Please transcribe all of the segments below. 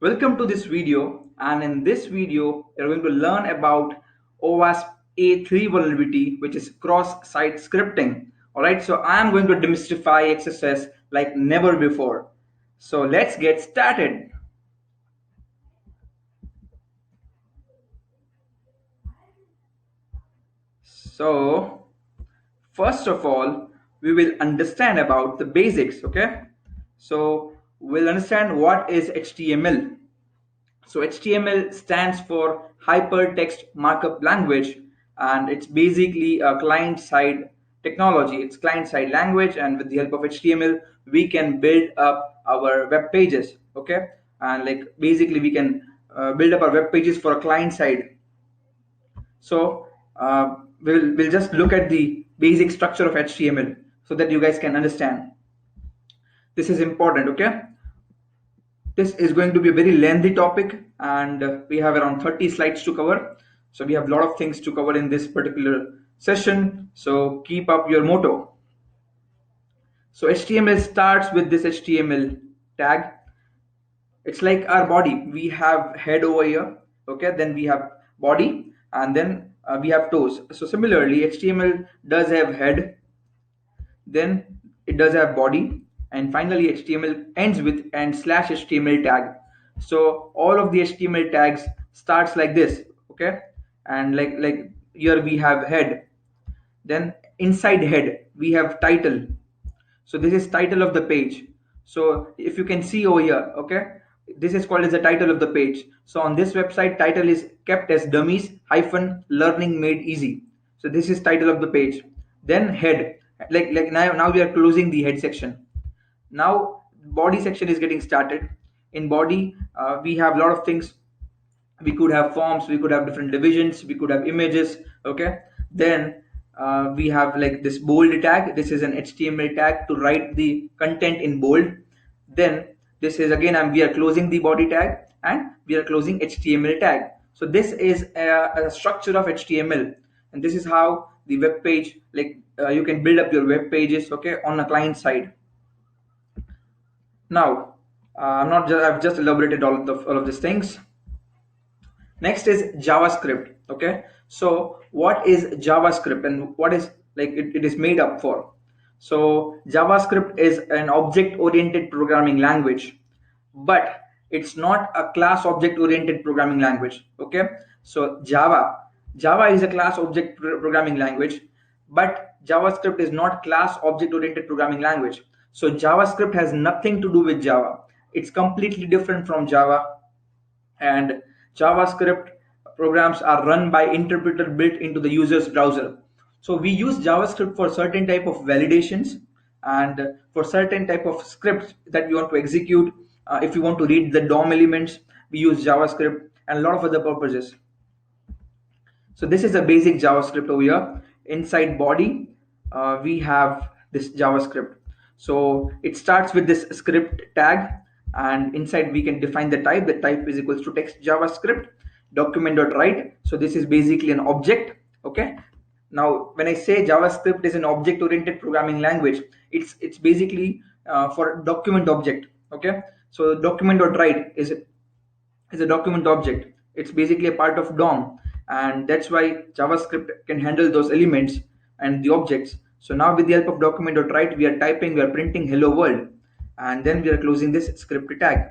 Welcome to this video, and in this video you're going to learn about OWASP A3 vulnerability, which is cross-site scripting. Alright, so I am going to demystify XSS like never before. So let's get started. So first of all, we will understand about the basics, okay? So we'll understand what is HTML. So HTML stands for Hypertext Markup Language, and it's basically a client-side technology. It's client-side language, and with the help of HTML, we can build up our web pages. Okay, and like basically we can build up our web pages for a client side. So we'll just look at the basic structure of HTML so that you guys can understand. This is important. Okay. This is going to be a very lengthy topic, and we have around 30 slides to cover. So we have a lot of things to cover in this particular session. So keep up your motto. So HTML starts with this HTML tag. It's like our body. We have head over here, okay? Then we have body, and then we have toes. So similarly, HTML does have head, then it does have body, and finally HTML ends with and slash HTML tag. So all of the HTML tags starts like this, okay? And like here we have head, then inside head we have title. So this is title of the page. So if you can see over here, okay, this is called as the title of the page. So on this website, title is kept as dummies hyphen learning made easy. So this is title of the page. Then head, like now we are closing the head section. Now body section is getting started. In body, we have a lot of things. We could have forms, we could have different divisions, we could have images. Okay, then we have like this bold tag. This is an HTML tag to write the content in bold. Then this is again we are closing the body tag and we are closing HTML tag. So this is a structure of HTML, and this is how the web page, like you can build up your web pages, okay, on a client side. Now I've just elaborated all of these things. Next is JavaScript. Okay, so what is JavaScript and what is like it is made up for? So JavaScript is an object oriented programming language, but it's not a class object oriented programming language. Okay, so Java is a class object programming language, but JavaScript is not class object oriented programming language. So JavaScript has nothing to do with Java. It's completely different from Java. And JavaScript programs are run by interpreter built into the user's browser. So we use JavaScript for certain type of validations and for certain type of scripts that we want to execute. If we want to read the DOM elements, we use JavaScript and a lot of other purposes. So this is a basic JavaScript over here. Inside body, we have this JavaScript. So it starts with this script tag, and inside we can define the type. The type is equals to text JavaScript document.write. So this is basically an object. Okay. Now, when I say JavaScript is an object-oriented programming language, it's basically for document object. Okay. So document.write is a document object. It's basically a part of DOM, and that's why JavaScript can handle those elements and the objects. So now with the help of document.write, we are typing, we are printing hello world, and then we are closing this script tag.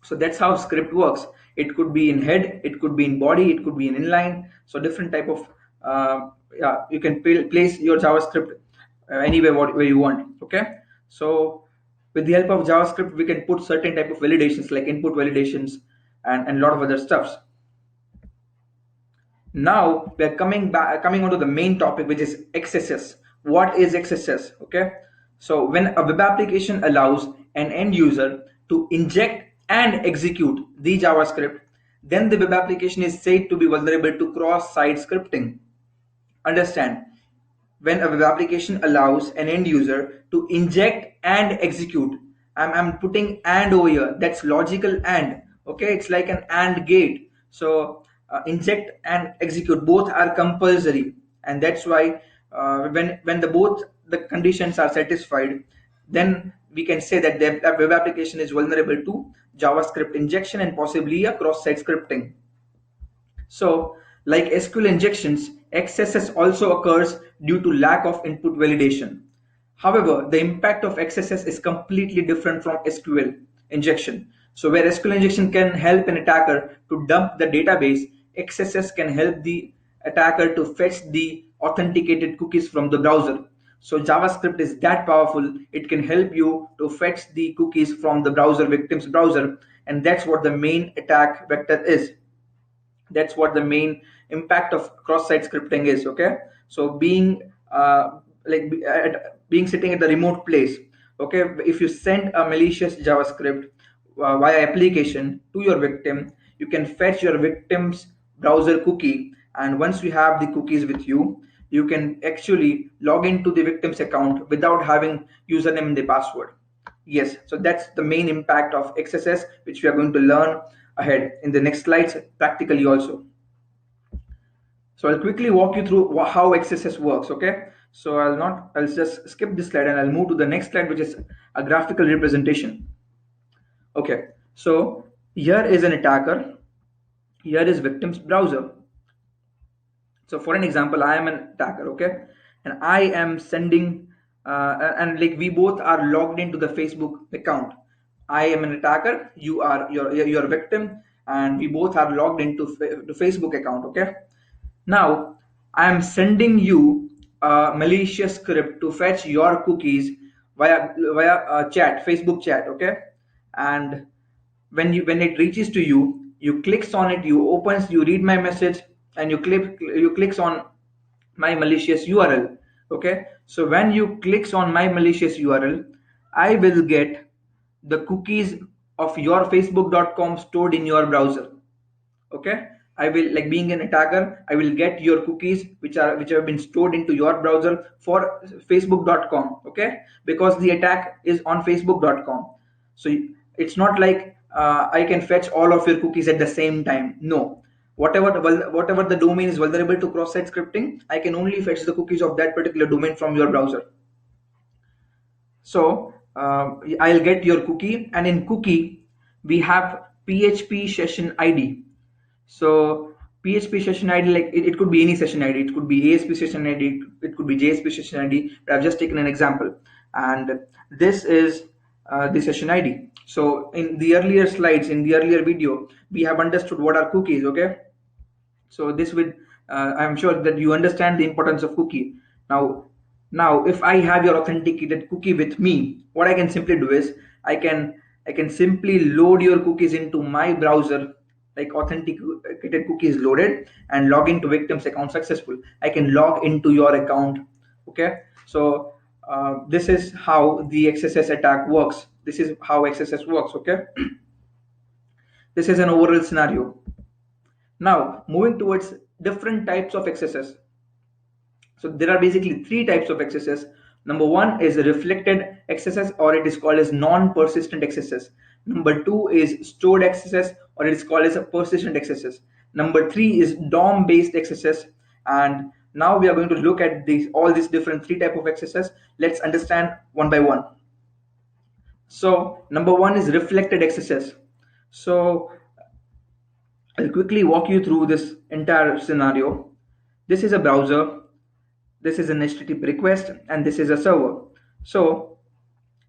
So that's how script works. It could be in head, it could be in body, it could be in inline. So different type of yeah, you can place your JavaScript anywhere where you want. Okay, so with the help of JavaScript, we can put certain type of validations like input validations and a lot of other stuffs. Now we are coming on to the main topic, which is XSS. What is XSS? Okay, so when a web application allows an end user to inject and execute the JavaScript, then the web application is said to be vulnerable to cross-site scripting. Understand, when a web application allows an end user to inject and execute, I'm putting and over here, that's logical and, okay, it's like an and gate. So inject and execute both are compulsory, and that's why when the both the conditions are satisfied, then we can say that the web application is vulnerable to JavaScript injection and possibly a cross-site scripting. So, like SQL injections, XSS also occurs due to lack of input validation. However, the impact of XSS is completely different from SQL injection. So, where SQL injection can help an attacker to dump the database, XSS can help the attacker to fetch the authenticated cookies from the browser. So, JavaScript is that powerful, it can help you to fetch the cookies from the browser, victim's browser, and that's what the main attack vector is. That's what the main impact of cross-site scripting is. Okay, so being being sitting at the remote place. Okay, if you send a malicious JavaScript via application to your victim, you can fetch your victim's browser cookie, and once you have the cookies with you, you can actually log into the victim's account without having username and the password. Yes, so that's the main impact of XSS, which we are going to learn ahead in the next slides practically also. So I'll quickly walk you through how XSS works. Okay, so I'll just skip this slide and I'll move to the next slide, which is a graphical representation. Okay, so here is an attacker, here is victim's browser. So for an example, I am an attacker, okay, and I am sending and like we both are logged into the Facebook account. I am an attacker, you are your victim, and we both are logged into the Facebook account. Okay, now I am sending you a malicious script to fetch your cookies via chat, Facebook chat. Okay, and when it reaches to you, you clicks on it, you read my message, and you clicks on my malicious URL. Okay, so when you clicks on my malicious URL, I will get the cookies of your facebook.com stored in your browser. Okay, I will, like being an attacker, I will get your cookies which have been stored into your browser for facebook.com. Okay, because the attack is on facebook.com. So it's not like I can fetch all of your cookies at the same time. No, whatever the domain is vulnerable to cross-site scripting, I can only fetch the cookies of that particular domain from your browser. So I'll get your cookie, and in cookie we have PHP session ID. So PHP session ID, like it could be any session ID, it could be ASP session ID, it could be JSP session ID, but I've just taken an example, and this is the session ID. So in the earlier slides, in the earlier video, we have understood what are cookies. Okay, so this would I'm sure that you understand the importance of cookie. Now if I have your authenticated cookie with me, what I can simply do is I can simply load your cookies into my browser, like authenticated cookie is loaded, and log into victim's account successful. I can log into your account. Okay, so this is how the XSS attack works. This is how XSS works. Okay, this is an overall scenario. Now, moving towards different types of XSS. So there are basically three types of XSS. Number one is reflected XSS, or it is called as non-persistent XSS. Number two is stored XSS, or it is called as a persistent XSS. Number three is DOM-based XSS. And now we are going to look at all these different three types of XSS. Let's understand one by one. So number one is reflected XSS. So I'll quickly walk you through this entire scenario. This is a browser, this is an HTTP request, and this is a server. So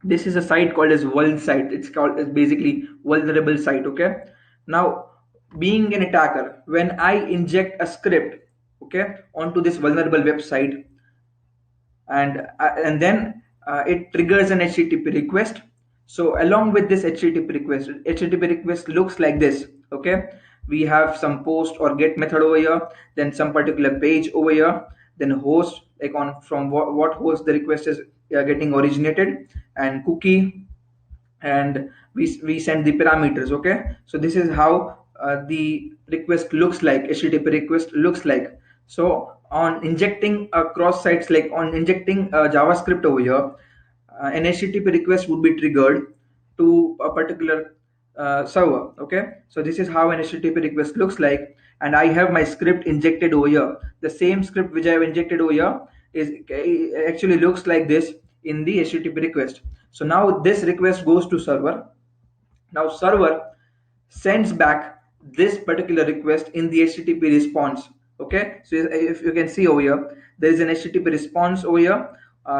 this is a site called as vuln site. It's called as basically vulnerable site. Okay, now being an attacker, when I inject a script, okay, onto this vulnerable website, and then it triggers an HTTP request. So along with this HTTP request looks like this. Okay, we have some post or get method over here, then some particular page over here, then host, like on from what host the request is getting originated, and cookie, and we send the parameters. Okay, so this is how the request looks like, HTTP request looks like. So on injecting a cross sites, like on injecting JavaScript over here, an HTTP request would be triggered to a particular server. Okay, so this is how an HTTP request looks like, and I have my script injected over here. The same script which I have injected over here is actually looks like this. in the HTTP request. So now this request goes to server. Now server sends back this particular request in the HTTP response. Okay, so if you can see over here, there is an HTTP response over here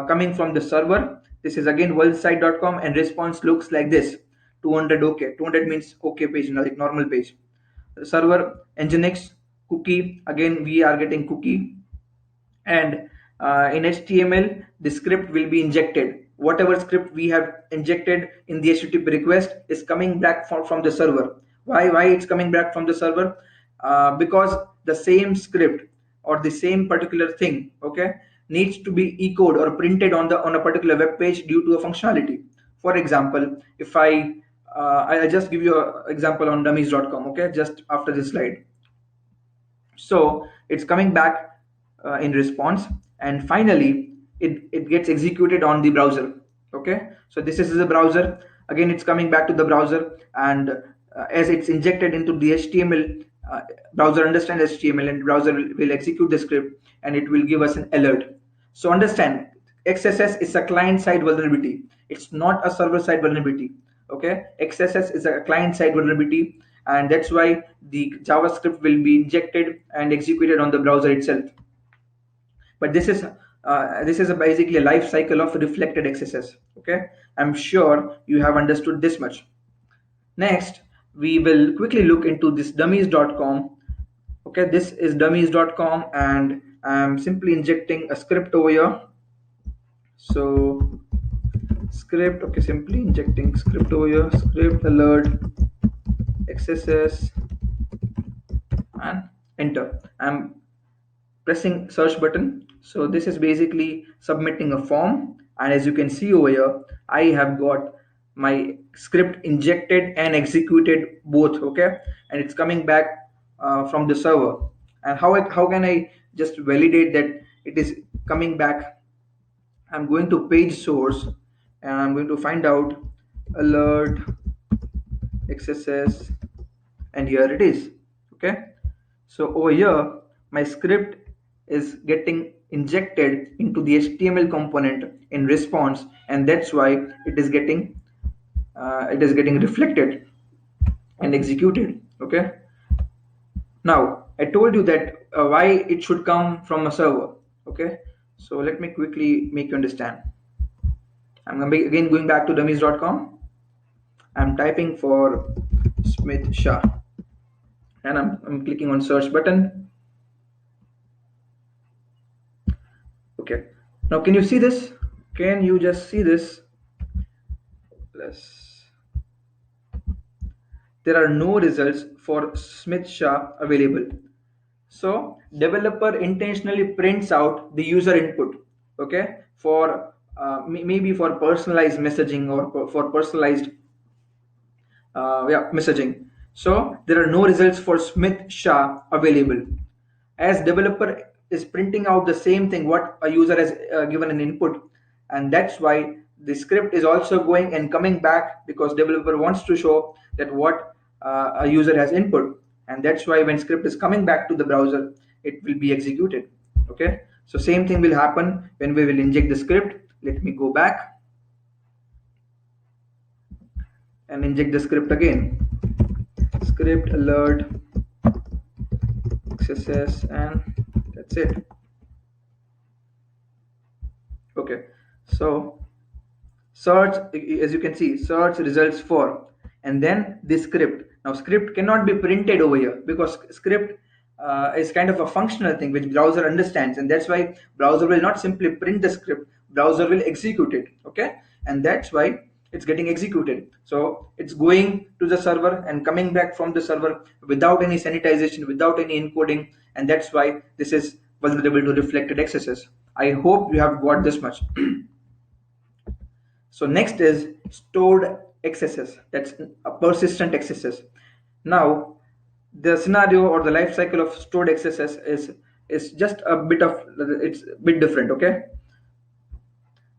coming from the server. This is again worldsite.com, and response looks like this: 200 OK. 200 means OK page, like normal page. Server nginx cookie, again we are getting cookie, and in HTML the script will be injected. Whatever script we have injected in the HTTP request is coming back from the server. Why it's coming back from the server? Because the same script or the same particular thing, okay, needs to be echoed or printed on a particular web page due to a functionality. For example, if I'll just give you an example on dummies.com, okay, just after this slide. So it's coming back in response, and finally it gets executed on the browser. Okay, so this is the browser. Again, it's coming back to the browser, and as it's injected into the HTML, browser understands HTML, and browser will execute the script, and it will give us an alert. So understand, XSS is a client-side vulnerability. It's not a server-side vulnerability. Okay, XSS is a client-side vulnerability, and that's why the JavaScript will be injected and executed on the browser itself. But this is basically a life cycle of reflected XSS. Okay, I'm sure you have understood this much. Next, we will quickly look into this dummies.com. Okay, this is dummies.com, and I'm simply injecting a script over here. So script, okay, simply injecting script over here, script alert XSS, and enter. I'm pressing search button. So this is basically submitting a form, and as you can see over here, I have got my script injected and executed both. Okay, and it's coming back from the server. And how can I just validate that it is coming back? I'm going to page source, and I'm going to find out alert XSS, and here it is. Okay, so over here my script is getting injected into the HTML component in response, and that's why it is getting reflected and executed. Okay, now I told you that why it should come from a server. Okay, so let me quickly make you understand. I'm again going back to dummies.com. I'm typing for Smith Shah, and I'm clicking on search button. Okay, now can you see this? Can you just see this? Plus, there are no results for Smith Shah available. So developer intentionally prints out the user input, okay, for maybe for personalized messaging or for personalized messaging. So there are no results for Smith Shah available, as developer is printing out the same thing what a user has given an input, and that's why the script is also going and coming back, because developer wants to show that what a user has input, and that's why when script is coming back to the browser, it will be executed. Okay, so same thing will happen when we will inject the script. Let me go back and inject the script again. Script alert XSS, and that's it. Okay, so search, as you can see, search results for, and then the script. Now script cannot be printed over here, because script is kind of a functional thing which browser understands, and that's why browser will not simply print the script, browser will execute it. Okay, and that's why it's getting executed. So it's going to the server and coming back from the server without any sanitization, without any encoding, and that's why this is vulnerable to reflected XSS. I hope you have got this much. So next is stored XSS, that's a persistent XSS. Now the scenario or the life cycle of stored XSS is just a bit of, it's a bit different. Okay,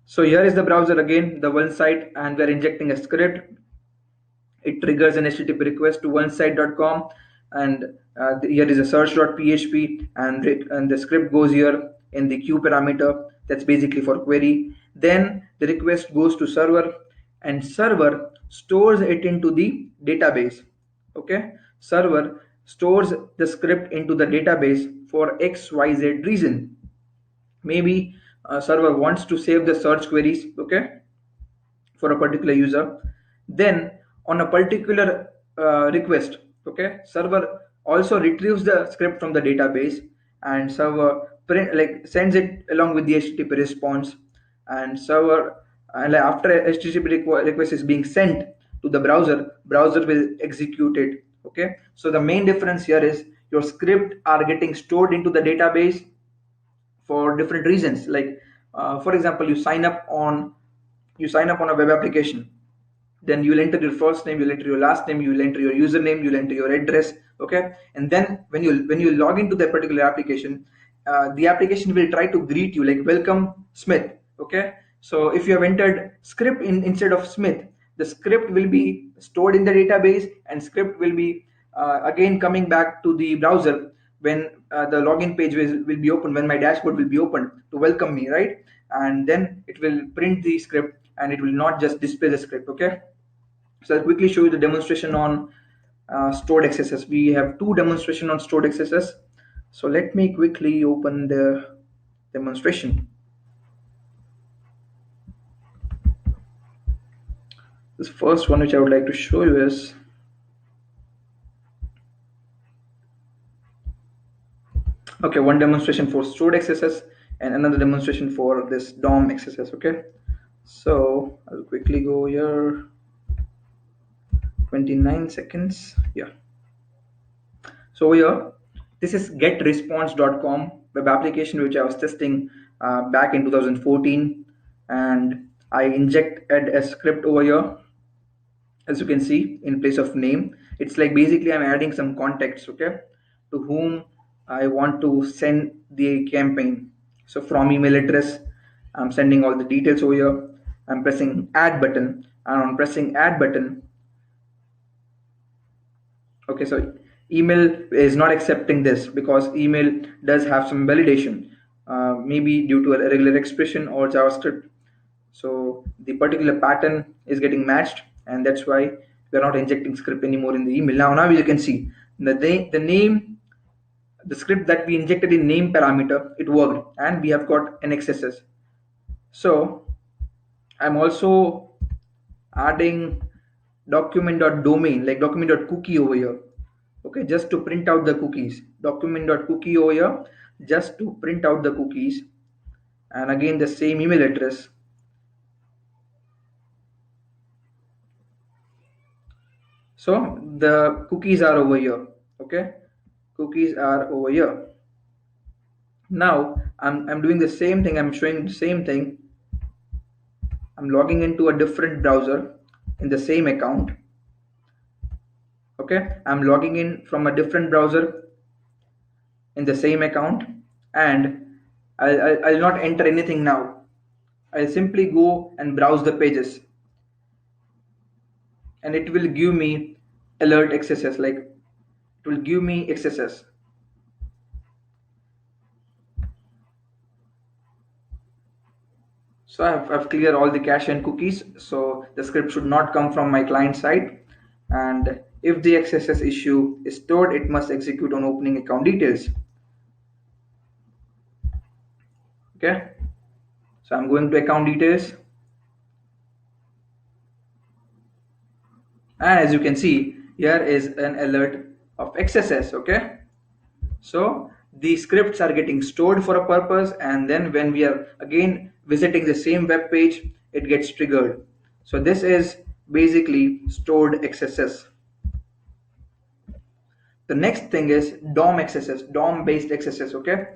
so here is the browser again, the one site, and we're injecting a script. It triggers an HTTP request to onesite.com, and here is a search.php, and the script goes here in the queue parameter. That's basically for query, Then the request goes to server, and server stores it into the database. Okay, server stores the script into the database for XYZ reason. Maybe server wants to save the search queries, okay, for a particular user. Then on a particular request, okay, server also retrieves the script from the database, and server like sends it along with the http response. And server, and like after http request is being sent to the browser will execute it. Okay, so the main difference here is your script are getting stored into the database for different reasons. Like for example, you sign up on a web application, then you'll enter your first name, you'll enter your last name, you'll enter your username, you'll enter your address. Okay, and then when you log into that particular application, the application will try to greet you like welcome Smith. Okay, so if you have entered script instead of Smith, the script will be stored in the database, and script will be again coming back to the browser when the login page will be open, when my dashboard will be open to welcome me, right? And then it will print the script, and it will not just display the script. Okay, so I'll quickly show you the demonstration on stored XSS. We have two demonstration on stored XSS. So let me quickly open the demonstration. This first one which I would like to show you is okay, one demonstration for stored XSS and another demonstration for this DOM XSS. Okay, so I'll quickly go here. 29 seconds. Yeah. So here, this is getresponse.com web application which I was testing back in 2014, and I injected a script over here. As you can see, in place of name, it's like basically I'm adding some context, okay, to whom I want to send the campaign. So from email address, I'm sending all the details over here. I'm pressing add button, and on pressing add button, okay, so email is not accepting this because email does have some validation, maybe due to a regular expression or JavaScript. So the particular pattern is getting matched, and that's why we are not injecting script anymore in the email. Now you can see the name, the script that we injected in name parameter, it worked, and we have got an XSS. So I'm also adding document.domain, like document.cookie over here. Okay, just to print out the cookies. Document.cookie over here, just to print out the cookies. And again, the same email address. So the cookies are over here. Okay, cookies are over here. Now I'm doing the same thing. I'm showing the same thing. I'm logging into a different browser in the same account. Okay, I'm logging in from a different browser in the same account, and I'll not enter anything now. I'll simply go and browse the pages, and it will give me alert XSS, like it will give me XSS. So I've cleared all the cache and cookies, so the script should not come from my client side. And if the XSS issue is stored, it must execute on opening account details. Okay, so I'm going to account details, and as you can see, here is an alert of XSS. Okay, so the scripts are getting stored for a purpose, and then when we are again visiting the same web page, it gets triggered. So this is basically stored XSS. The next thing is DOM XSS, DOM based XSS. Okay,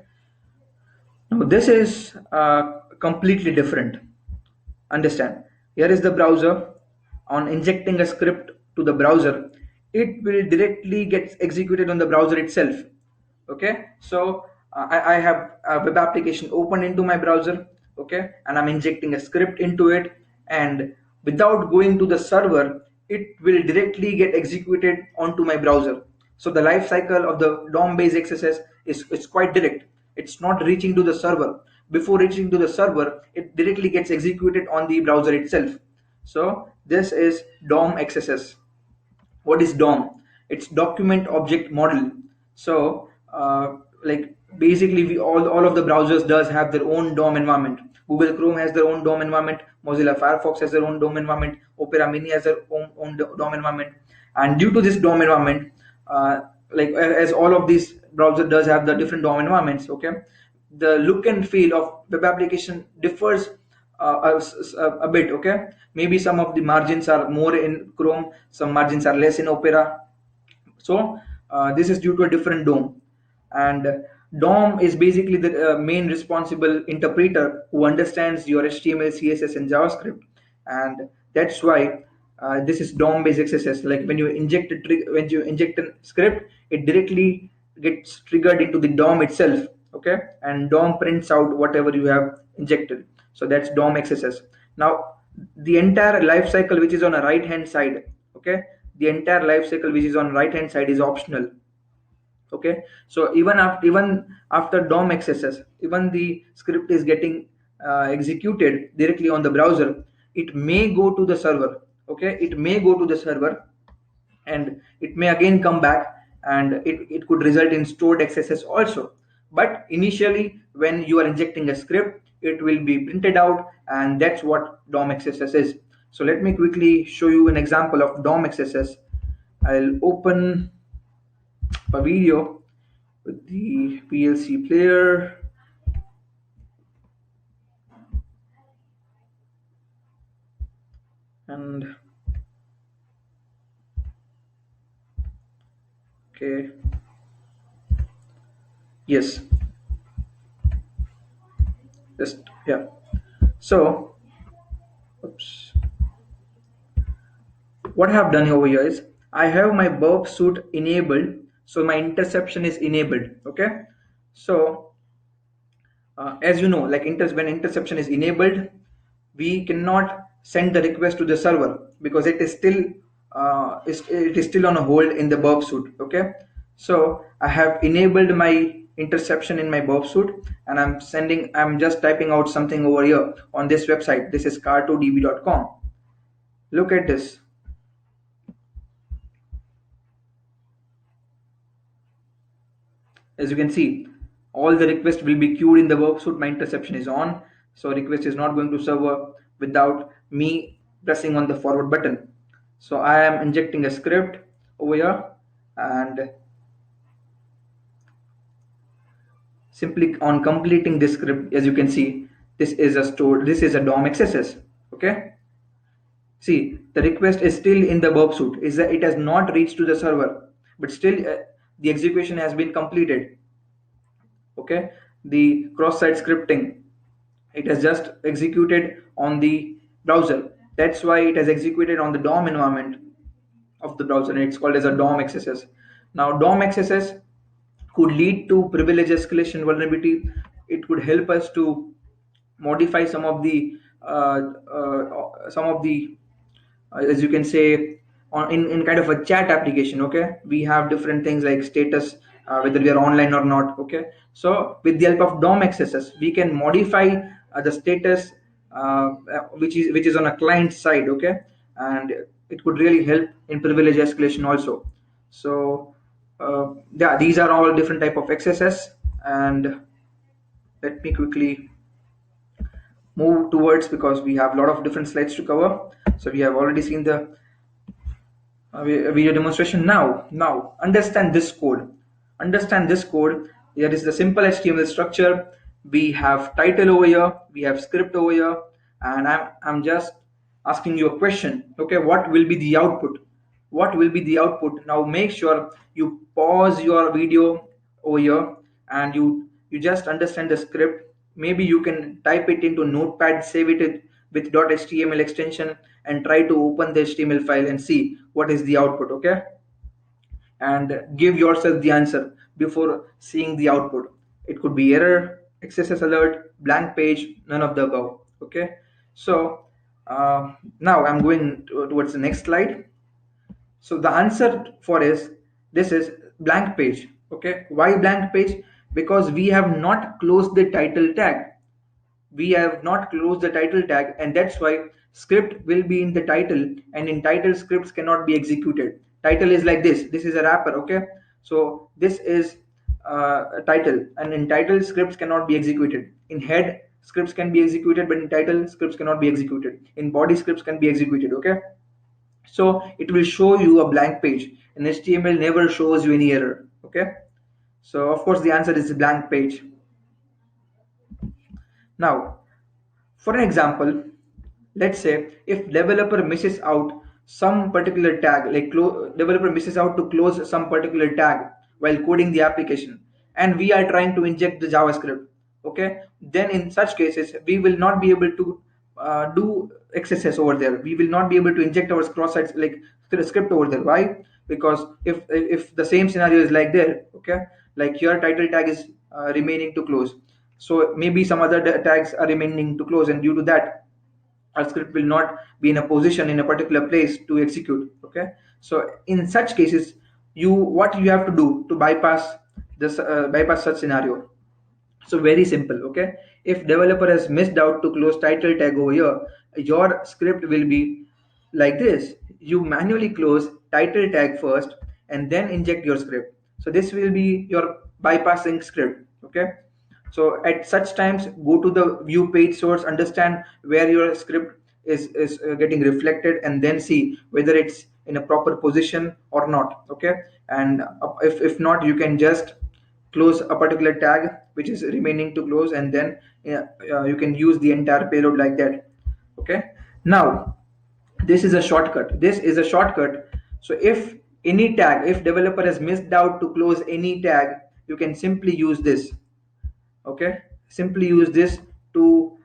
now this is completely different. Understand, here is the browser. On injecting a script to the browser, it will directly get executed on the browser itself. Okay, so I have a web application open into my browser. Okay, and I'm injecting a script into it, and without going to the server, it will directly get executed onto my browser. So the life cycle of the DOM based XSS is quite direct. It's not reaching to the server. before reaching to the server, it directly gets executed on the browser itself. So this is DOM XSS. What is DOM? It's document object model. So like basically we all of the browsers does have their own DOM environment. Google Chrome has their own DOM environment, Mozilla Firefox has their own DOM environment, Opera Mini has their own DOM environment. And due to this DOM environment, uh, like as all of these browser does have the different DOM environments, okay, the look and feel of web application differs a bit, okay. Maybe some of the margins are more in Chrome, some margins are less in Opera. So this is due to a different DOM. And DOM is basically the main responsible interpreter who understands your HTML, CSS, and JavaScript. And that's why this is DOM based XSS. Like when you when you inject a script, it directly gets triggered into the DOM itself, okay, and DOM prints out whatever you have injected. So that's DOM XSS. Now the entire life cycle which is on the right hand side, okay, the entire life cycle which is on right hand side is optional, okay. So even after DOM XSS, even the script is getting executed directly on the browser, it may go to the server, okay, it may go to the server, and it may again come back, and it could result in stored XSS also. But initially when you are injecting a script, it will be printed out, and that's what DOM XSS is. So let me quickly show you an example of DOM XSS. I'll open a video with the PLC player, and okay, yes, just yeah. So oops, what I have done over here is I have my burp suit enabled, so my interception is enabled, okay. So as you know, like when interception is enabled, we cannot send the request to the server because it is still it is still on a hold in the burp suit, okay. So I have enabled my interception in my burp suit, and I'm just typing out something over here on this website. This is car2db.com. Look at this. As you can see, all the request will be queued in the worksuit. My interception is on, so request is not going to server without me pressing on the forward button. So I am injecting a script over here, and simply on completing this script, as you can see, this is a DOM XSS, okay. See, the request is still in the burp suit, is that it has not reached to the server, but still the execution has been completed, okay. The cross-site scripting, it has just executed on the browser. That's why it has executed on the DOM environment of the browser, and it's called as a DOM XSS. Now DOM XSS could lead to privilege escalation vulnerability. It could help us to modify some of the as you can say, in kind of a chat application, okay. We have different things like status, whether we are online or not, okay. So with the help of DOM XSS, we can modify the status which is on a client side, okay. And it could really help in privilege escalation also. So yeah, these are all different type of XSS. And let me quickly move towards, because we have a lot of different slides to cover. So we have already seen the video demonstration. Now understand this code. Understand this code. Here is the simple HTML structure. We have title over here, we have script over here, and I'm just asking you a question, okay. What will be the output? What will be the output? Now make sure you pause your video over here, and you just understand the script. Maybe you can type it into notepad, save it with .html extension, and try to open the HTML file and see what is the output, okay. And give yourself the answer before seeing the output. It could be error, XSS alert, blank page, none of the above, okay. So now I'm going towards the next slide. So the answer for is this is blank page, okay. Why blank page? Because we have not closed the title tag. we have not closed the title tag, and that's why script will be in the title, and in title scripts cannot be executed. Title is like this is a wrapper, okay? So this is a title, and in title scripts cannot be executed. In head scripts can be executed, but in title scripts cannot be executed. In body scripts can be executed, okay? So it will show you a blank page, and HTML never shows you any error, okay? So of course the answer is blank page. Now, for an example, let's say if developer misses out some particular tag, like developer misses out to close some particular tag while coding the application, and we are trying to inject the JavaScript, okay? Then in such cases, we will not be able to do XSS over there. We will not be able to inject our cross-site like script over there. Why? Because if the same scenario is like there, okay, like your title tag is remaining to close, so maybe some other tags are remaining to close, and due to that our script will not be in a position in a particular place to execute, okay? So in such cases, what you have to do to bypass such scenario? So very simple, okay? If developer has missed out to close title tag over here, your script will be like this. You manually close title tag first and then inject your script. So this will be your bypassing script, okay? So at such times, go to the view page source, understand where your script is getting reflected, and then see whether it's in a proper position or not, okay? And if not, you can just close a particular tag which is remaining to close, and then you can use the entire payload like that, okay? Now this is a shortcut. So if developer has missed out to close any tag, you can simply use this, okay? Simply use this to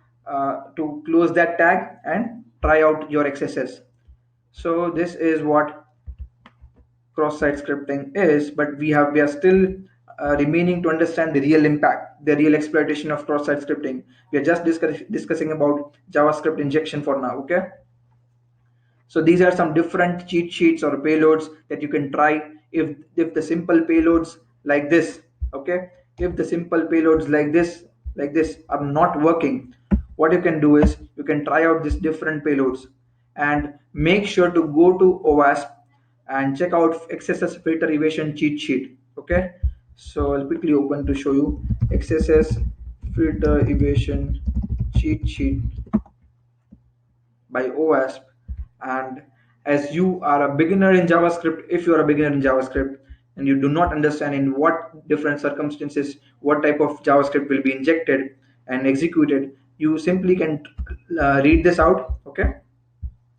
close that tag and try out your XSS. So this is what cross-site scripting is, but we are still remaining to understand the real impact, the real exploitation of cross-site scripting. We are just discussing about JavaScript injection for now, okay? So these are some different cheat sheets or payloads that you can try. If the simple payloads like this, okay, if the simple payloads like this are not working, what you can do is you can try out these different payloads, and make sure to go to OWASP and check out XSS filter evasion cheat sheet, okay? So I'll quickly open to show you XSS filter evasion cheat sheet by OWASP. And as you are a beginner in JavaScript, if you are a beginner in JavaScript and you do not understand in what different circumstances what type of JavaScript will be injected and executed, you simply can read this out, okay?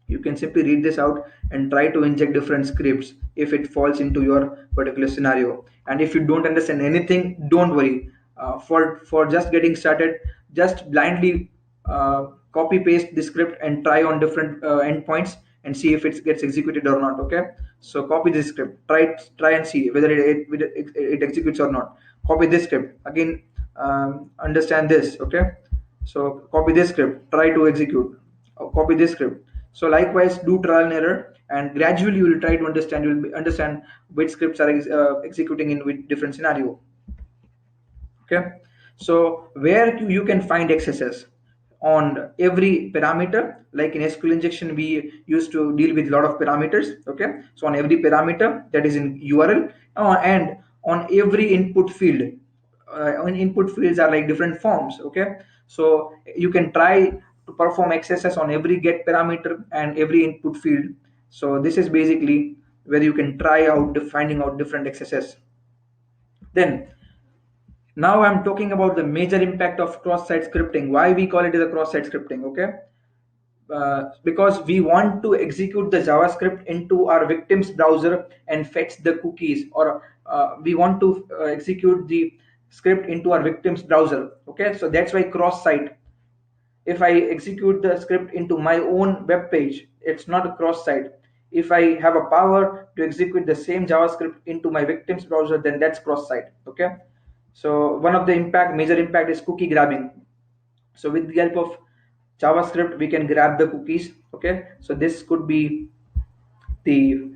You can simply read this out and try to inject different scripts if it falls into your particular scenario. And if you don't understand anything, don't worry. For just getting started, just blindly copy paste the script and try on different endpoints and see if it gets executed or not, okay? So copy this script, try and see whether it executes or not. Copy this script again, understand this, okay? So copy this script, try to execute. Copy this script. So likewise, do trial and error, and gradually you will try to understand. You will understand which scripts are executing in which different scenario. Okay. So where you can find XSS on every parameter, like in SQL injection, we used to deal with a lot of parameters. Okay. So on every parameter that is in URL, and on every input field, on input fields are like different forms, okay? So you can try to perform XSS on every get parameter and every input field. So this is basically where you can try out finding out different XSS. Then now I'm talking about the major impact of cross-site scripting. Why we call it as a cross-site scripting, okay? Because we want to execute the JavaScript into our victim's browser and fetch the cookies, or we want to execute the script into our victim's browser, okay? So that's why cross-site. If I execute the script into my own web page, it's not a cross-site. If I have a power to execute the same JavaScript into my victim's browser, then that's cross-site, okay? So one of the major impact is cookie grabbing. So with the help of JavaScript, we can grab the cookies, okay? So this could be the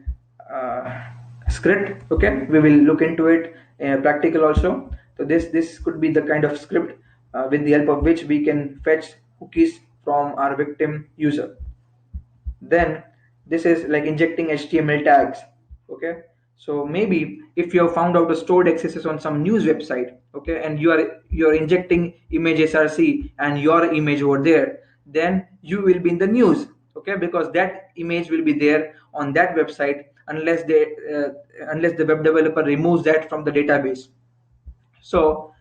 uh, script, okay? We will look into it practical also. So this could be the kind of script with the help of which we can fetch cookies from our victim user. Then this is like injecting HTML tags. Okay, so maybe if you have found out a stored XSS on some news website, okay, and you are injecting image src and your image over there, then you will be in the news, okay, because that image will be there on that website unless the web developer removes that from the database. So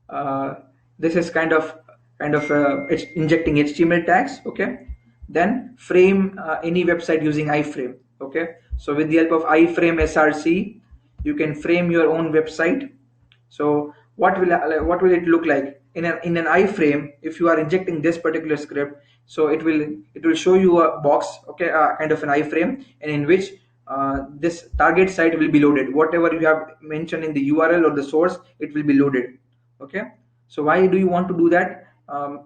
uh, this is kind of injecting HTML tags. Okay, then frame any website using iframe. Okay, so with the help of iframe src, you can frame your own website. So what will it look like in an iframe? If you are injecting this particular script, so it will show you a box, okay, kind of an iframe, and in which this target site will be loaded. Whatever you have mentioned in the URL or the source, it will be loaded. Okay, so why do you want to do that?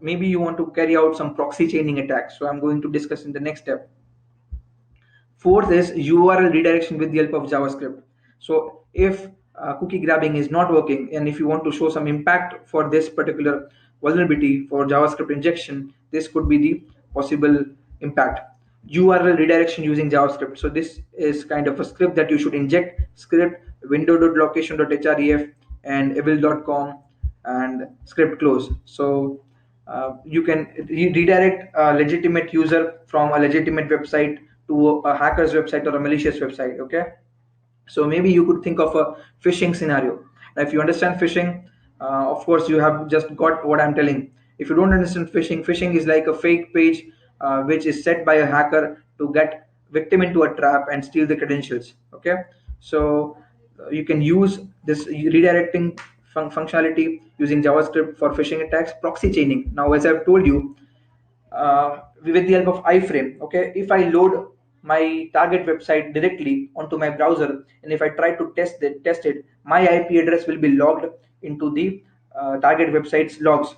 Maybe you want to carry out some proxy chaining attack, so I'm going to discuss in the next step. Fourth is URL redirection with the help of JavaScript. So if cookie grabbing is not working, and if you want to show some impact for this particular vulnerability for JavaScript injection, this could be the possible impact. URL redirection using JavaScript. So this is kind of a script that you should inject. Script window.location.href and evil.com and script close. So you can redirect a legitimate user from a legitimate website to a hacker's website or a malicious website. Okay, so maybe you could think of a phishing scenario. Now, if you understand phishing, of course you have just got what I'm telling. If you don't understand phishing, phishing is like a fake page which is set by a hacker to get victim into a trap and steal the credentials. Okay, so you can use this redirecting functionality using JavaScript for phishing attacks. Proxy chaining. Now, as I've told you, with the help of iframe, okay, if I load my target website directly onto my browser, and if I try to test it, my IP address will be logged into the target website's logs.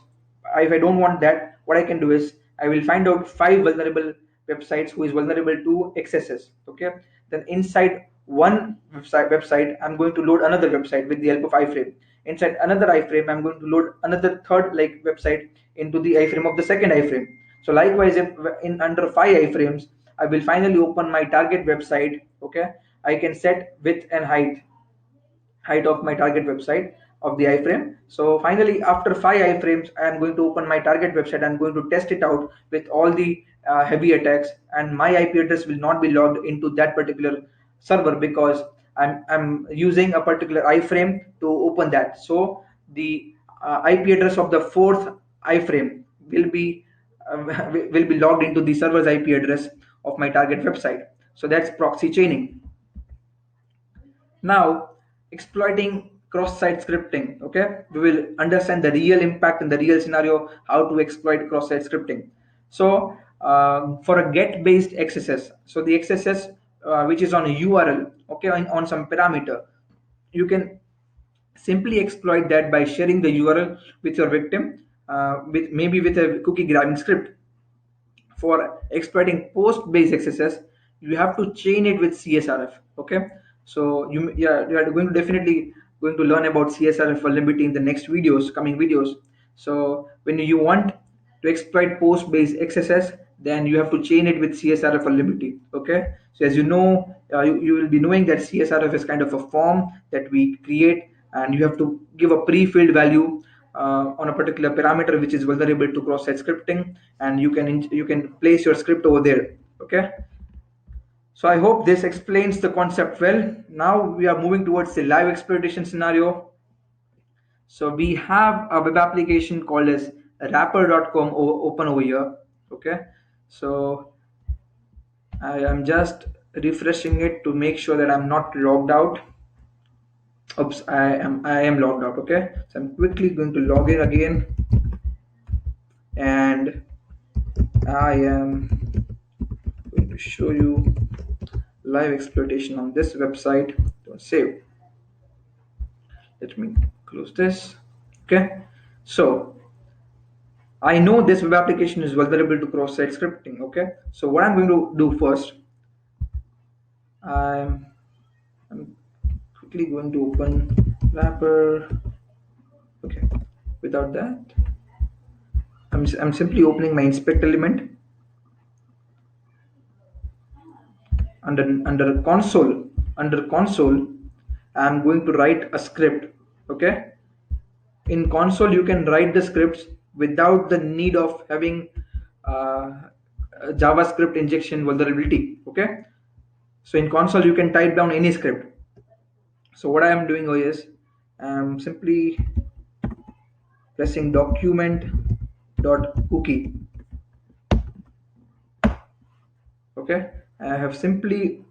If I don't want that, what I can do is I will find out 5 vulnerable websites who is vulnerable to XSS. Okay, then inside one website I'm going to load another website with the help of iframe. Inside another iframe, I'm going to load another third like website into the iframe of the second iframe. So likewise, if in under 5 iframes, I will finally open my target website. Okay, I can set width and height of my target website of the iframe. So finally, after 5 iframes, I am going to open my target website. I'm going to test it out with all the heavy attacks, and my IP address will not be logged into that particular server because I'm using a particular iframe to open that. So the IP address of the fourth iframe will be logged into the server's IP address of my target website. So that's proxy chaining. Now, exploiting cross-site scripting. Okay, we will understand the real impact in the real scenario, how to exploit cross-site scripting. So for a get-based XSS, so the XSS which is on a URL, okay, on some parameter, you can simply exploit that by sharing the URL with your victim, with maybe with a cookie grabbing script. For exploiting post-based XSS, you have to chain it with CSRF. Okay, so you are going to definitely going to learn about CSRF vulnerability in the next videos, coming videos. So when you want to exploit post-based XSS, then you have to chain it with CSRF vulnerability. Okay, so as you know, you will be knowing that CSRF is kind of a form that we create, and you have to give a pre-filled value on a particular parameter which is vulnerable to cross-site scripting, and you can place your script over there. Okay, so I hope this explains the concept well. Now we are moving towards the live exploitation scenario. So we have a web application called as wrapper.com open over here. Okay, so I am just refreshing it to make sure that I'm not logged out. Oops, I am logged out. Okay, so I'm quickly going to log in again, and I am going to show you live exploitation on this website. Don't save. Let me close this. Okay, so I know this web application is vulnerable to cross-site scripting. Okay, so what I'm going to do first, I'm, I'm quickly going to open wrapper. Okay, without that. I'm simply opening my inspect element. Under console, I'm going to write a script. Okay, in console you can write the scripts without the need of having uh, a JavaScript injection vulnerability. Okay, so in console you can type down any script. So what I am doing is I'm simply pressing document dot cookie. Okay, I have simply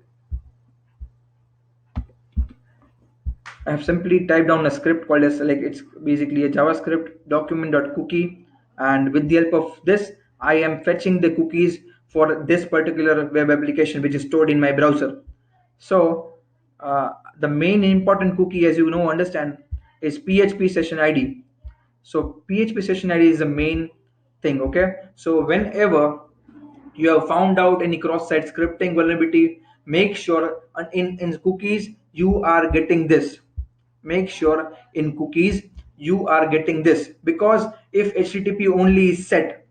typed down a script called as, like, it's basically a JavaScript document.cookie, and with the help of this, I am fetching the cookies for this particular web application which is stored in my browser. So the main important cookie, as you know, understand, is PHP session ID. So PHP session ID is the main thing. Okay, so whenever you have found out any cross-site scripting vulnerability, make sure in cookies you are getting this. Make sure in cookies you are getting this, because if HTTP only is set,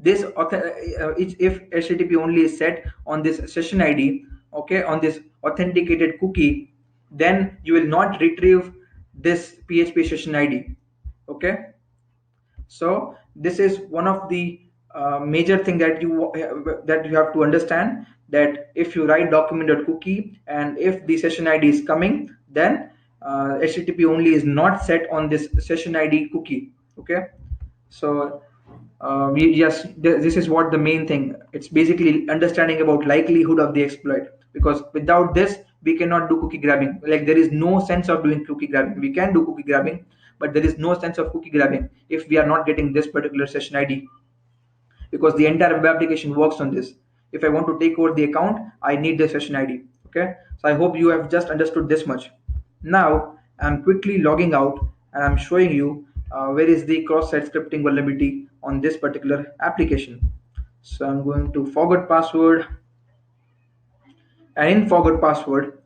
if HTTP only is set on this session ID, okay, on this authenticated cookie, then you will not retrieve this PHP session ID. Okay, so this is one of the major thing that you have to understand, that if you write document.cookie and if the session ID is coming, then HTTP only is not set on this session ID cookie. Okay, so yes, this is what the main thing. It's basically understanding about likelihood of the exploit, because without this we cannot do cookie grabbing. Like, there is no sense of doing cookie grabbing. We can do cookie grabbing, but there is no sense of cookie grabbing if we are not getting this particular session ID, because the entire web application works on this. If I want to take over the account, I need the session ID. Okay, so I hope you have just understood this much. Now I'm quickly logging out and I'm showing you where is the cross-site scripting vulnerability on this particular application. So I'm going to forgot password, and in forgot password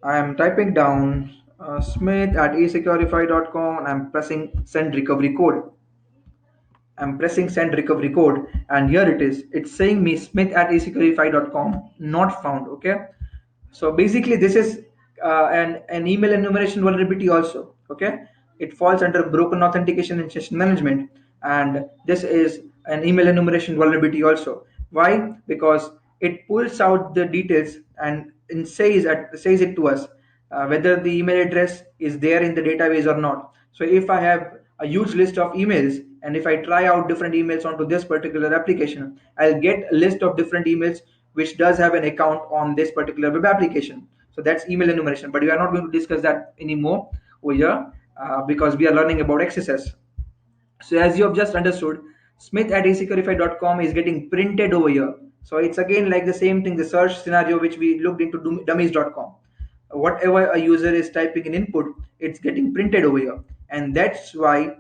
I am typing down smith at esecurify.com, and I'm pressing send recovery code. I'm pressing send recovery code, and here it is. It's saying me smith at esecurify.com not found. Okay, so basically this is an email enumeration vulnerability also. Okay, it falls under broken authentication and session management, and this is an email enumeration vulnerability also. Why? Because it pulls out the details and says it to us whether the email address is there in the database or not. So if I have a huge list of emails, and if I try out different emails onto this particular application, I'll get a list of different emails which does have an account on this particular web application. So that's email enumeration, but we are not going to discuss that anymore over here because we are learning about XSS. So as you have just understood, smith at asecurify.com is getting printed over here. So it's again like the same thing, the search scenario which we looked into dummies.com. Whatever a user is typing in input, it's getting printed over here, and that's why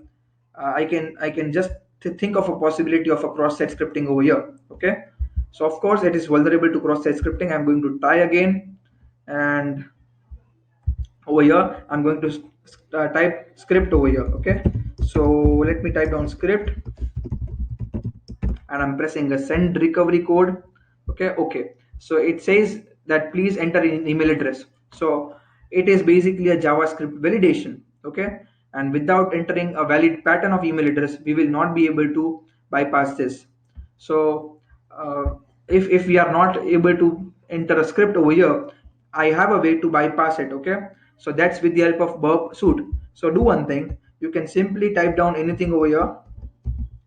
I can just think of a possibility of a cross-site scripting over here. Okay, so of course it is vulnerable to cross-site scripting. I'm going to try again, and over here I'm going to type script over here. Okay, so let me type down script, and I'm pressing a send recovery code. Okay, so it says that please enter an email address. So it is basically a JavaScript validation. Okay, and without entering a valid pattern of email address, we will not be able to bypass this. So if we are not able to enter a script over here, I have a way to bypass it. Okay, so that's with the help of burp suit. So do one thing, you can simply type down anything over here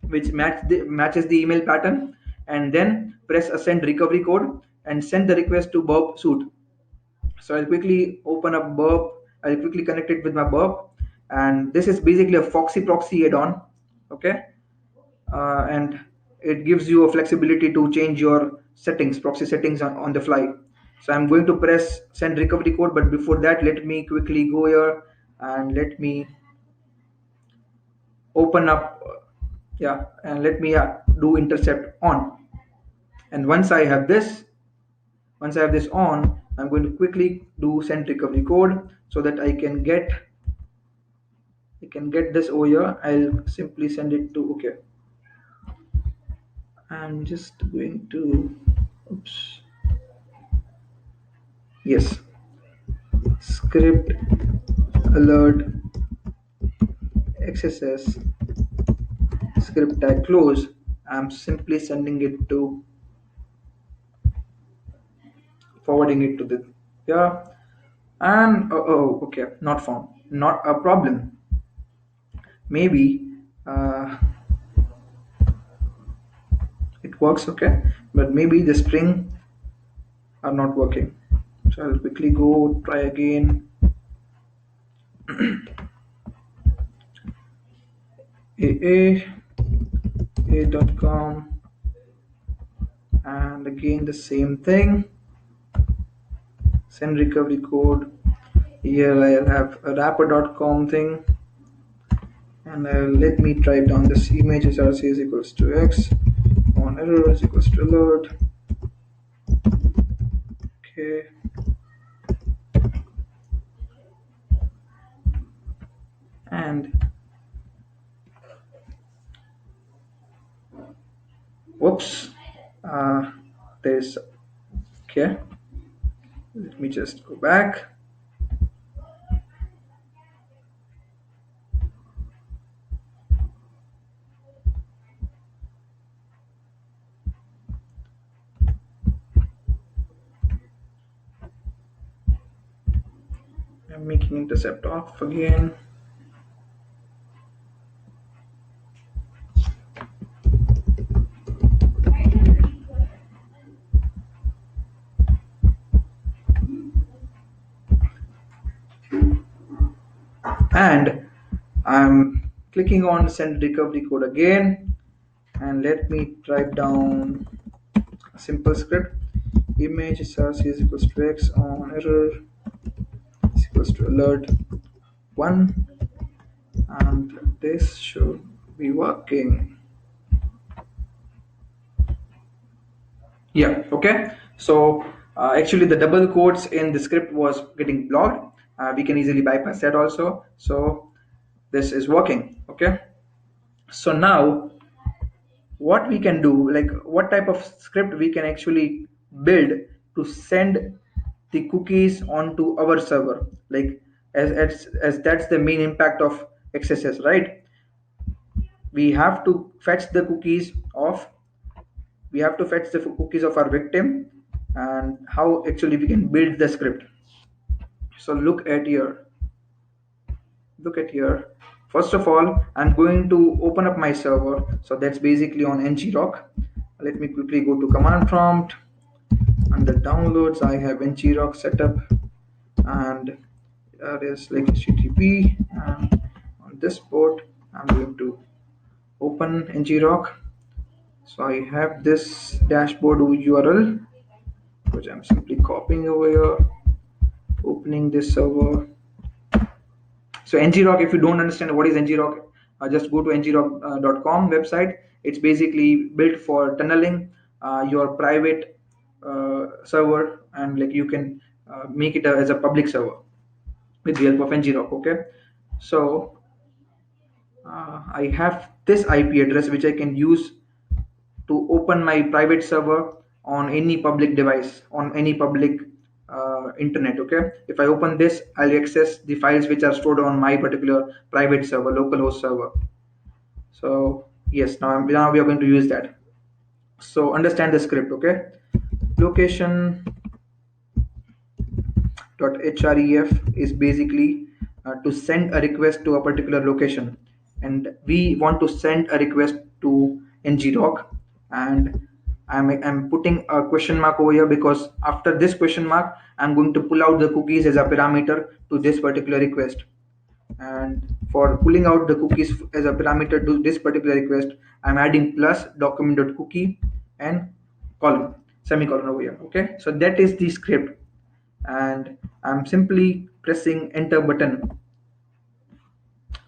which matches the email pattern, and then press a send recovery code and send the request to burp suite. So I'll quickly open up burp. I'll quickly connect it with my burp, and this is basically a Foxy proxy add-on. Okay, and it gives you a flexibility to change your settings, proxy settings on the fly. So I'm going to press send recovery code, but before that let me quickly go here and let me open up, yeah, and let me do intercept on. And once I have this on, I'm going to quickly do send recovery code so that I can get I can get this over here. I'll simply send it to, okay. I'm just going to, oops, yes, script alert XSS script tag close. I'm simply sending it to, forwarding it to the, yeah, and okay, not found, not a problem. Maybe uh, it works, okay, but maybe the string are not working. So I'll quickly go try again. aa.com, and again the same thing. Send recovery code. Here I'll have a wrapper.com thing, and let me type down this image src is equals to x on error is equals to alert. Okay, and whoops, there's, okay, let me just go back. I'm making intercept off again. And I'm clicking on send recovery code again, and let me type down a simple script. Image src is equals to x on error is equals to alert 1, and this should be working. Yeah, okay. So actually the double quotes in the script was getting blocked. We can easily bypass that also. So this is working, okay. So now what we can do, like what type of script we can actually build to send the cookies onto our server, like as that's the main impact of XSS, right? We have to fetch the cookies of, we have to fetch the cookies of our victim, and how actually we can build the script. So look at here. First of all, I'm going to open up my server, so that's basically on ngrok. Let me quickly go to command prompt. Under downloads I have ngrok setup, and that is like http, and on this port I'm going to open ngrok. So I have this dashboard url, which I'm simply copying over here, opening this server. So ngrok, if you don't understand what is ngrok, just go to ngrok.com website. It's basically built for tunneling your private server, and like you can make it as a public server with the help of ngrok. Okay, so I have this IP address which I can use to open my private server on any public device, on any public internet. Okay, if I open this, I'll access the files which are stored on my particular private server, localhost server. So yes, now we are going to use that. So understand the script. Okay, location href is basically to send a request to a particular location, and we want to send a request to ngrok, and I'm putting a question mark over here because after this question mark I'm going to pull out the cookies as a parameter to this particular request. And for pulling out the cookies as a parameter to this particular request, I'm adding plus document.cookie and colon, semicolon over here. Okay, so that is the script, and I'm simply pressing enter button.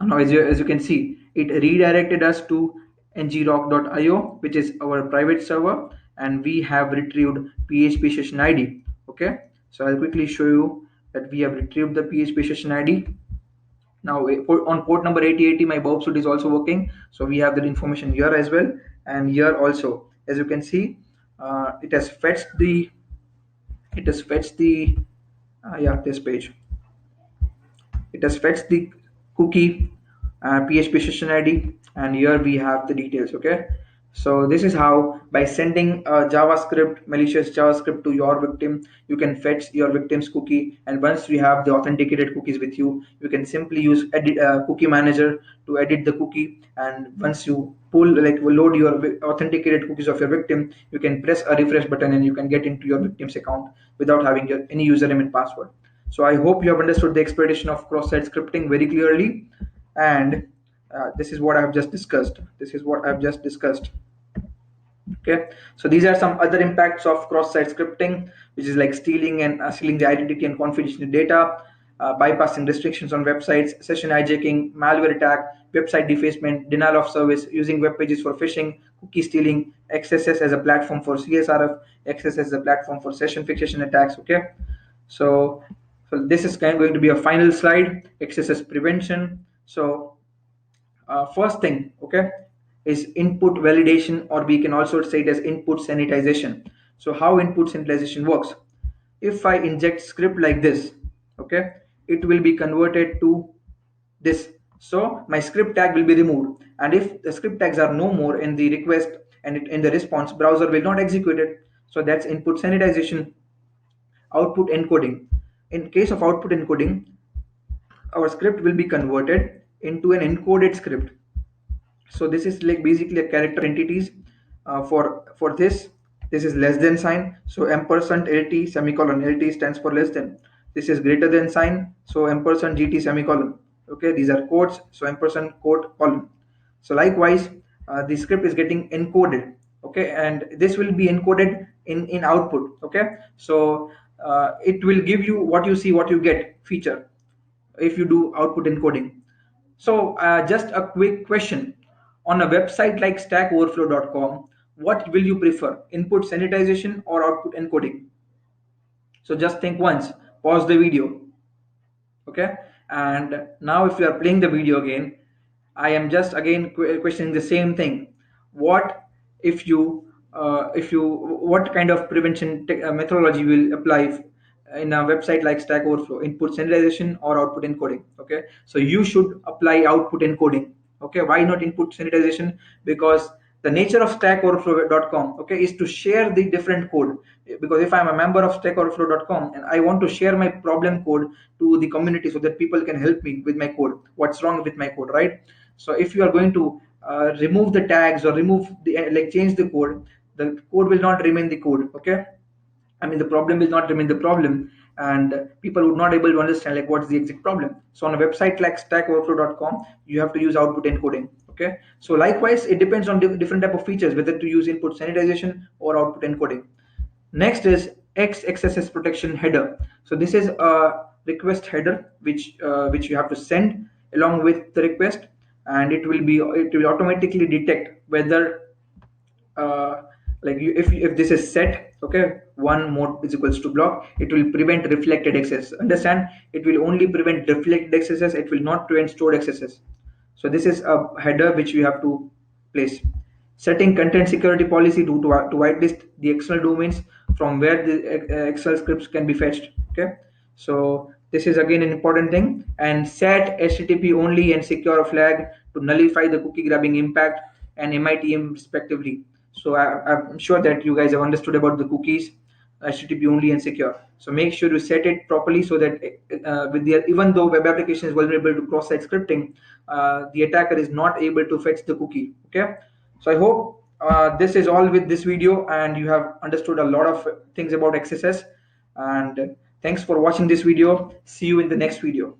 Now as you can see, it redirected us to ngrok.io, which is our private server, and we have retrieved php session id. Okay, so I'll quickly show you that we have retrieved the php session id. Now on port number 8080 my bulb suit is also working, so we have that information here as well. And here also, as you can see, it has fetched the yeah, this page. It has fetched the cookie, PHP session ID, and here we have the details. Okay, so this is how, by sending JavaScript, malicious JavaScript to your victim, you can fetch your victim's cookie. And once you have the authenticated cookies with you, you can simply use edit cookie manager to edit the cookie. And once you load your authenticated cookies of your victim, you can press a refresh button and you can get into your victim's account without having any username and password. So I hope you have understood the exploitation of cross-site scripting very clearly. And this is what I've just discussed. Okay, so these are some other impacts of cross-site scripting, which is like stealing the identity and confidential data, bypassing restrictions on websites, session hijacking, malware attack, website defacement, denial of service, using web pages for phishing, cookie stealing, XSS as a platform for CSRF, XSS as a platform for session fixation attacks. Okay, so this is going to be a final slide, XSS prevention. So first thing, okay, is input validation, or we can also say it as input sanitization. So how input sanitization works: if I inject script like this, okay, it will be converted to this. So my script tag will be removed, and if the script tags are no more in the request and in the response, browser will not execute it. So that's input sanitization. Output encoding: in case of output encoding, our script will be converted into an encoded script. So this is like basically a character entities. For this is less than sign, so ampersand lt semicolon, lt stands for less than. This is greater than sign, so ampersand gt semicolon. Okay, these are quotes, so ampersand quote colon. So likewise, the script is getting encoded. Okay, and this will be encoded in output. Okay, so it will give you what you see, what you get feature if you do output encoding. So, just a quick question. On a website like stackoverflow.com, what will you prefer, input sanitization or output encoding? So, just think once, pause the video. Okay, and now if you are playing the video again, I am just again questioning the same thing. What if you what kind of prevention methodology will apply in a website like Stack Overflow, input sanitization or output encoding? Okay, so you should apply output encoding. Okay, why not input sanitization? Because the nature of stackoverflow.com, okay, is to share the different code. Because if I'm a member of stackoverflow.com and I want to share my problem code to the community so that people can help me with my code, what's wrong with my code, right? So if you are going to remove the tags or remove the change the code will not remain the code. Okay, I mean, the problem will not remain the problem, and people would not able to understand like what's the exact problem. So on a website like stackoverflow.com, you have to use output encoding. Okay, so likewise, it depends on different type of features whether to use input sanitization or output encoding. Next is XSS protection header. So this is a request header which you have to send along with the request, and it will automatically detect whether if this is set, okay, one mode is equals to block, it will prevent reflected access. Understand, it will only prevent reflected accesses, it will not prevent stored accesses. So this is a header which you have to place. Setting content security policy to whitelist the external domains from where the excel scripts can be fetched. Okay, so this is again an important thing. And set http only and secure flag to nullify the cookie grabbing impact and mitm respectively. So I'm sure that you guys have understood about the cookies, http only and secure. So make sure you set it properly so that even though web application is vulnerable to cross-site scripting, the attacker is not able to fetch the cookie. Okay, so I hope this is all with this video and you have understood a lot of things about XSS. And thanks for watching this video. See you in the next video.